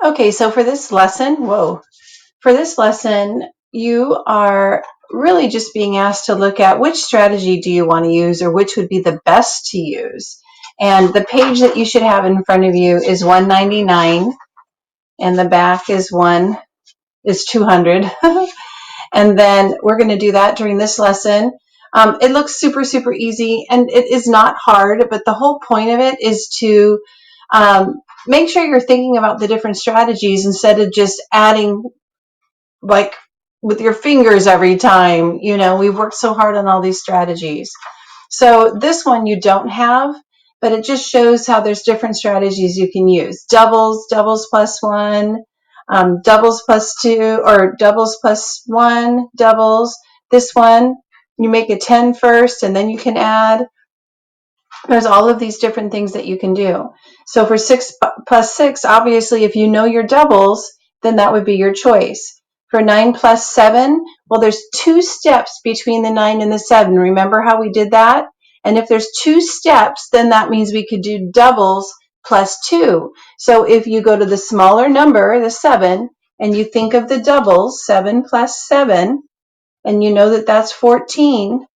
Okay, so for this lesson, you are really just being asked to look at which strategy do you want to use or which would be the best to use. And the page that you should have in front of you is 199 and the back is 200. And then we're going to do that during this lesson. It looks super, super easy and it is not hard, but the whole point of it is to make sure you're thinking about the different strategies instead of just adding like with your fingers every time. You know, we've worked so hard on all these strategies. So this one you don't have, but it just shows how there's different strategies you can use. Doubles, doubles plus one, doubles plus two, or doubles plus one, doubles. This one, you make a 10 first and then you can add. There's all of these different things that you can do. So for 6 plus 6, obviously, if you know your doubles, then that would be your choice. For 9 plus 7, well, there's 2 steps between the 9 and the 7. Remember how we did that? And if there's 2 steps, then that means we could do doubles plus 2. So if you go to the smaller number, the 7, and you think of the doubles, 7 plus 7, and you know that that's 14,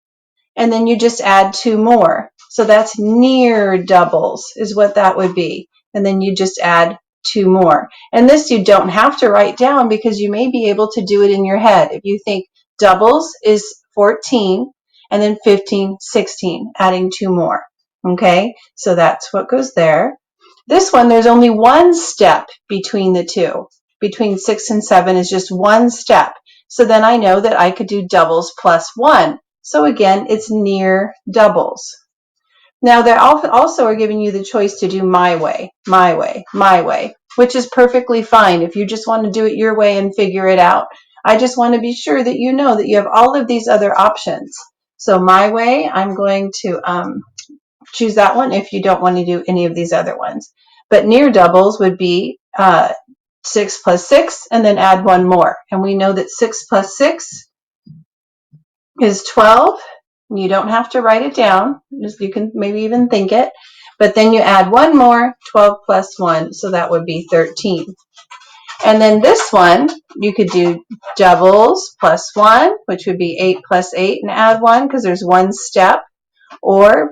and then you just add 2 more. So that's near doubles is what that would be. And then you just add 2 more. And this you don't have to write down because you may be able to do it in your head. If you think doubles is 14 and then 15, 16, adding 2 more. Okay, so that's what goes there. This one, there's only one step between the two. Between 6 and 7 is just one step. So then I know that I could do doubles plus 1. So again, it's near doubles. Now they also are giving you the choice to do my way, my way, my way, which is perfectly fine if you just want to do it your way and figure it out. I just want to be sure that you know that you have all of these other options. So my way, I'm going to choose that one if you don't want to do any of these other ones. But near doubles would be 6 plus 6 and then add 1 more. And we know that 6 plus 6 is 12. You don't have to write it down. You can maybe even think it. But then you add 1 more, 12 plus 1, so that would be 13. And then this one, you could do doubles plus 1, which would be 8 plus 8, and add 1 because there's one step. Or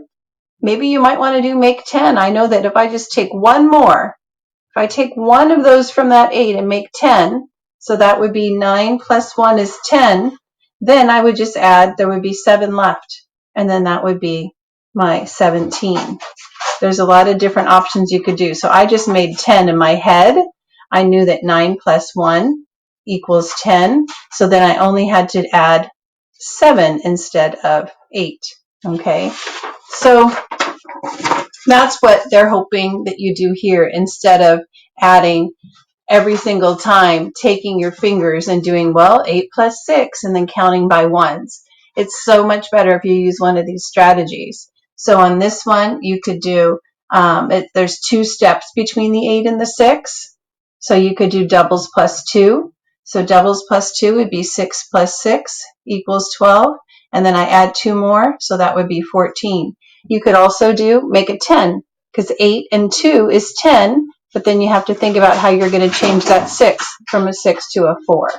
maybe you might want to do make 10. I know that if I just take 1 more, if I take 1 of those from that 8 and make 10, so that would be 9 plus 1 is 10, then I would just add, there would be 7 left, and then that would be my 17. There's a lot of different options you could do. So I just made 10 in my head. I knew that 9 plus 1 equals 10, so then I only had to add 7 instead of 8. Okay, so that's what they're hoping that you do here instead of adding every single time, taking your fingers and doing, well, 8 plus 6 and then counting by ones. It's so much better if you use one of these strategies. So on this one, you could do, there's 2 steps between the 8 and the 6. So you could do doubles plus 2. So doubles plus 2 would be 6 plus 6 equals 12. And then I add 2 more, so that would be 14. You could also do make a 10 because 8 and 2 is 10, but then you have to think about how you're going to change that 6 from a 6 to a 4.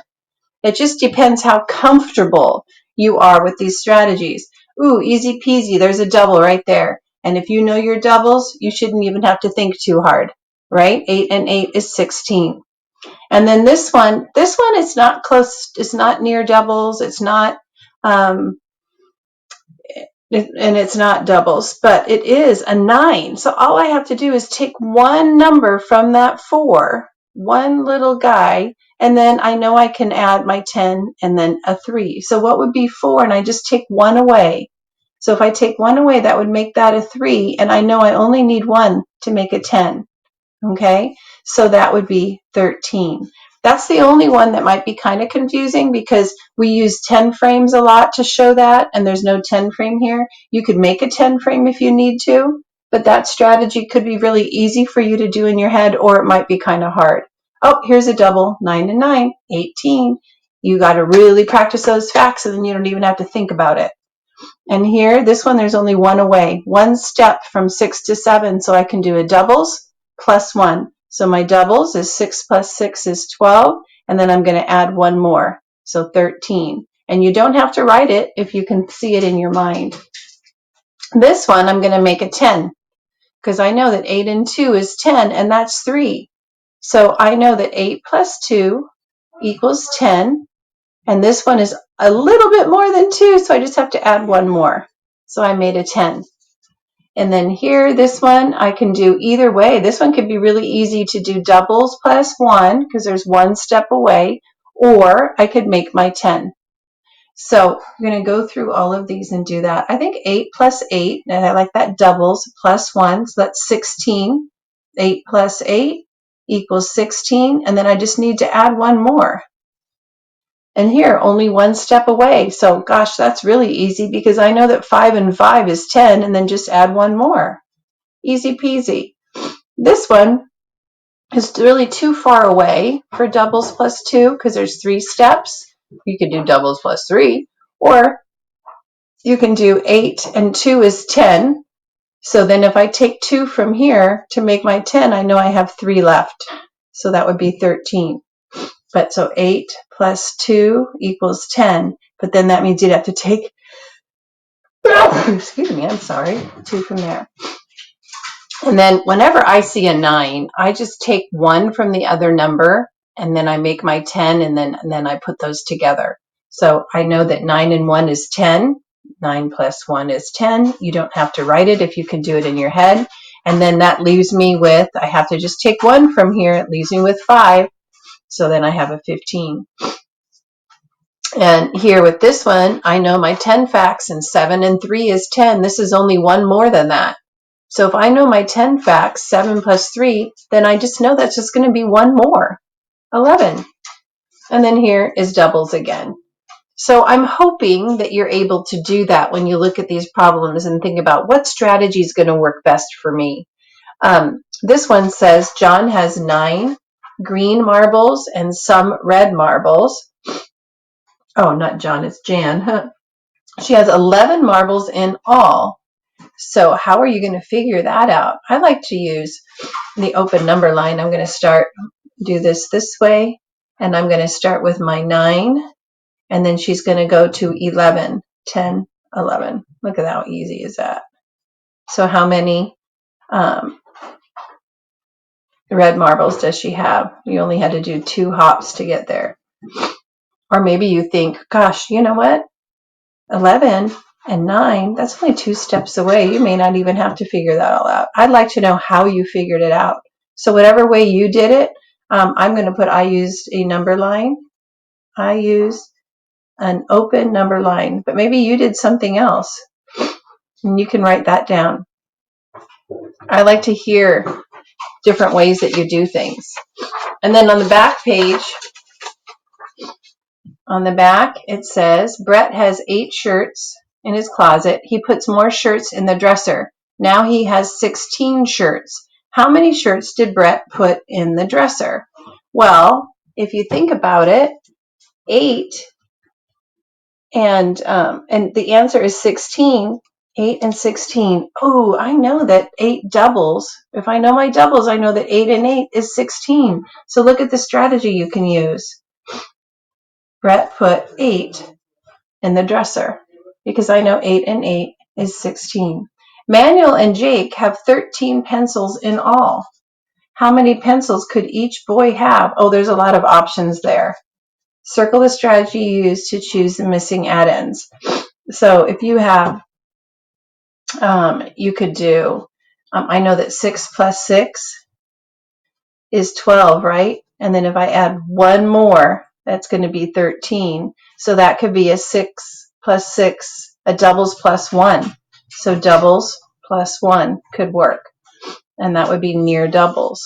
It just depends how comfortable you are with these strategies. Ooh, easy peasy, there's a double right there. And if you know your doubles, you shouldn't even have to think too hard, right? 8 and 8 is 16. And then this one is not close, it's not near doubles, it's not and it's not doubles, but it is a 9. So all I have to do is take one number from that 4, one little guy, and then I know I can add my 10 and then a 3. So what would be 4? And I just take 1 away. So if I take 1 away, that would make that a 3, and I know I only need 1 to make a 10. Okay, so that would be 13. That's the only one that might be kind of confusing because we use 10 frames a lot to show that, and there's no 10 frame here. You could make a 10 frame if you need to, but that strategy could be really easy for you to do in your head, or it might be kind of hard. Oh, here's a double, 9 and 9, 18. You got to really practice those facts, and then you don't even have to think about it. And here, this one, there's only 1 away, 1 step from 6 to 7, so I can do a doubles plus 1. So my doubles is 6 plus 6 is 12, and then I'm going to add one more, so 13. And you don't have to write it if you can see it in your mind. This one I'm going to make a 10, because I know that 8 and 2 is 10, and that's 3. So I know that 8 plus 2 equals 10, and this one is a little bit more than 2, so I just have to add one more. So I made a 10. And then here, this one, I can do either way. This one could be really easy to do doubles plus 1, because there's one step away, or I could make my 10. So I'm going to go through all of these and do that. I think 8 plus 8, and I like that doubles, plus 1, so that's 16. 8 plus 8 equals 16, and then I just need to add one more. And here, only one step away. So, gosh, that's really easy because I know that 5 and 5 is 10, and then just add one more. Easy peasy. This one is really too far away for doubles plus 2 because there's 3 steps. You could do doubles plus 3, or you can do 8 and 2 is 10. So then if I take 2 from here to make my 10, I know I have 3 left. So that would be 13. But so 8 plus 2 equals 10. But then that means you'd have to take, excuse me, I'm sorry, 2 from there. And then whenever I see a 9, I just take 1 from the other number, and then I make my 10, and then I put those together. So I know that 9 and 1 is 10. 9 plus 1 is 10. You don't have to write it if you can do it in your head. And then that leaves me with, I have to just take 1 from here. It leaves me with 5. So then I have a 15. And here with this one, I know my 10 facts, and 7 and 3 is 10. This is only one more than that. So if I know my 10 facts, 7 plus 3, then I just know that's just going to be one more, 11. And then here is doubles again. So I'm hoping that you're able to do that when you look at these problems and think about what strategy is going to work best for me. This one says John has 9 green marbles and some red marbles. Oh, not John, it's Jan. She has 11 marbles in all. So how are you going to figure that out? I like to use the open number line. I'm going to do this way, and I'm going to start with my 9, and then she's going to go to 11, 10, 11. Look at how easy is that. So how many red marbles does she have? You only had to do 2 hops to get there. Or maybe you think, gosh, you know what? 11 and 9, that's only 2 steps away. You may not even have to figure that all out. I'd like to know how you figured it out. So whatever way you did it, I'm going to put I used a number line. I used an open number line. But maybe you did something else. And you can write that down. I like to hear different ways that you do things. And then on the back page, on the back, it says, Brett has 8 shirts in his closet. He puts more shirts in the dresser. Now he has 16 shirts. How many shirts did Brett put in the dresser? Well, if you think about it, 8 and the answer is 16. 8 and 16. Oh, I know that 8 doubles. If I know my doubles, I know that 8 and 8 is 16. So look at the strategy you can use. Brett put 8 in the dresser because I know 8 and 8 is 16. Manuel and Jake have 13 pencils in all. How many pencils could each boy have? Oh, there's a lot of options there. Circle the strategy used to choose the missing add-ins. So if you have, you could do, I know that 6 plus 6 is 12, right? And then if I add one more, that's going to be 13. So that could be a 6 plus 6, a doubles plus 1. So doubles plus 1 could work. And that would be near doubles.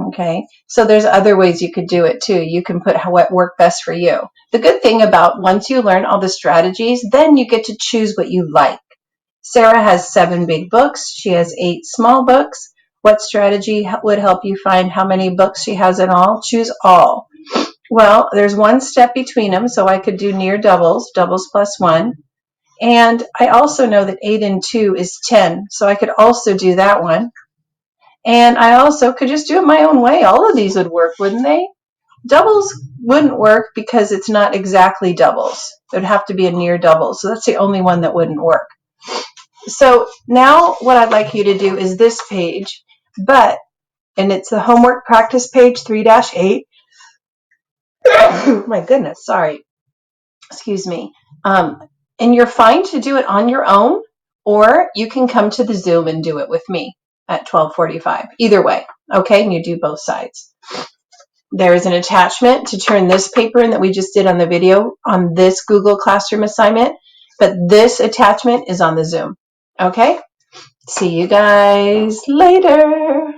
Okay, so there's other ways you could do it too. You can put what worked best for you. The good thing about once you learn all the strategies, then you get to choose what you like. Sarah has 7 big books. She has 8 small books. What strategy would help you find how many books she has in all? Choose all. Well, there's one step between them, so I could do near doubles, doubles plus 1. And I also know that 8 and 2 is 10, so I could also do that one. And I also could just do it my own way. All of these would work, wouldn't they? Doubles wouldn't work because it's not exactly doubles. It would have to be a near double. So that's the only one that wouldn't work. So now what I'd like you to do is this page, and it's the homework practice page 3-8. My goodness, sorry. Excuse me. And you're fine to do it on your own, or you can come to the Zoom and do it with me at 12:45. Either way, okay? And you do both sides. There is an attachment to turn this paper in that we just did on the video on this Google Classroom assignment, but this attachment is on the Zoom. Okay? See you guys later.